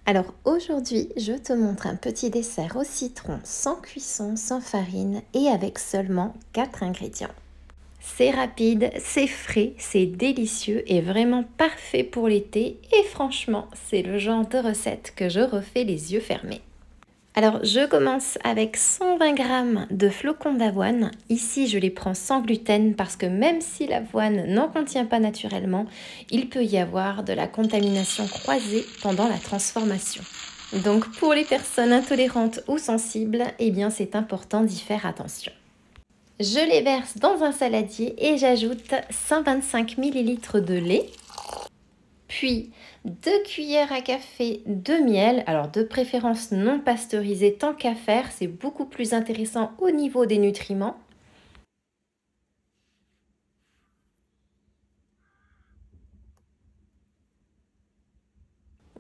Alors aujourd'hui, je te montre un petit dessert au citron sans cuisson, sans farine et avec seulement 4 ingrédients. C'est rapide, c'est frais, c'est délicieux et vraiment parfait pour l'été et franchement, c'est le genre de recette que je refais les yeux fermés. Alors je commence avec 120 g de flocons d'avoine. Ici je les prends sans gluten parce que même si l'avoine n'en contient pas naturellement, il peut y avoir de la contamination croisée pendant la transformation. Donc pour les personnes intolérantes ou sensibles, eh bien c'est important d'y faire attention. Je les verse dans un saladier et j'ajoute 125 ml de lait. Puis 2 cuillères à café de miel, alors de préférence non pasteurisé tant qu'à faire, c'est beaucoup plus intéressant au niveau des nutriments.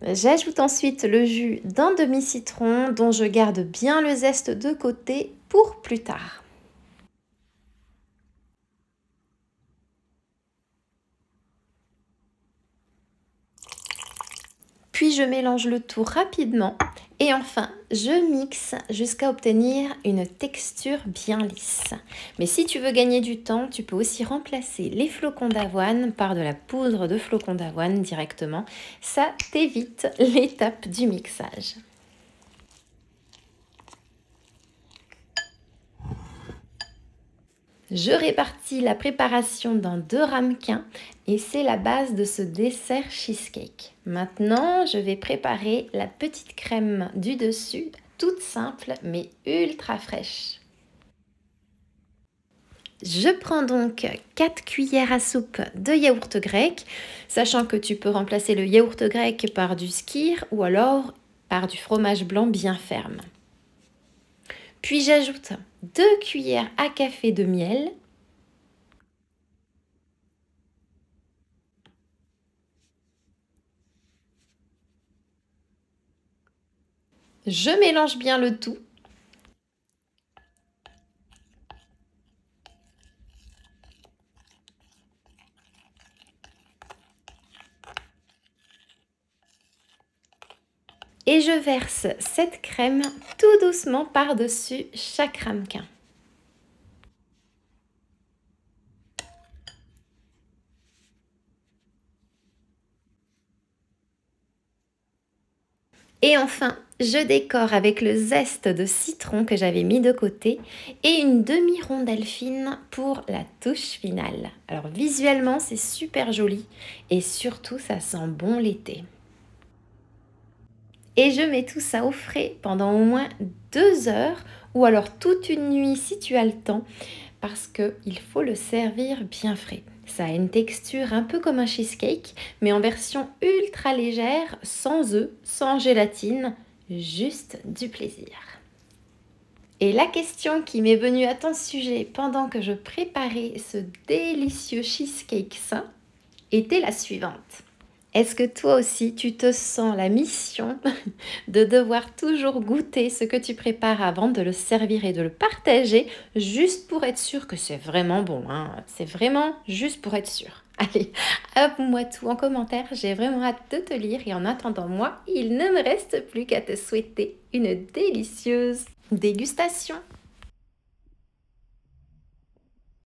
J'ajoute ensuite le jus d'un demi-citron dont je garde bien le zeste de côté pour plus tard. Puis je mélange le tout rapidement et enfin je mixe jusqu'à obtenir une texture bien lisse. Mais si tu veux gagner du temps, tu peux aussi remplacer les flocons d'avoine par de la poudre de flocons d'avoine directement. Ça t'évite l'étape du mixage. Je répartis la préparation dans 2 ramequins et c'est la base de ce dessert cheesecake. Maintenant, je vais préparer la petite crème du dessus, toute simple mais ultra fraîche. Je prends donc 4 cuillères à soupe de yaourt grec, sachant que tu peux remplacer le yaourt grec par du skyr ou alors par du fromage blanc bien ferme. Puis j'ajoute 2 cuillères à café de miel. Je mélange bien le tout. Et je verse cette crème tout doucement par-dessus chaque ramequin. Et enfin, je décore avec le zeste de citron que j'avais mis de côté et une demi-rondelle fine pour la touche finale. Alors visuellement, c'est super joli et surtout, ça sent bon l'été. Et je mets tout ça au frais pendant au moins 2 heures ou alors toute une nuit si tu as le temps parce qu'il faut le servir bien frais. Ça a une texture un peu comme un cheesecake mais en version ultra légère, sans œufs, sans gélatine, juste du plaisir. Et la question qui m'est venue à ton sujet pendant que je préparais ce délicieux cheesecake sain était la suivante. Est-ce que toi aussi, tu te sens la mission de devoir toujours goûter ce que tu prépares avant de le servir et de le partager, juste pour être sûr que c'est vraiment bon, hein. C'est vraiment juste pour être sûr. Allez, avoue-moi tout en commentaire, j'ai vraiment hâte de te lire et en attendant moi, il ne me reste plus qu'à te souhaiter une délicieuse dégustation.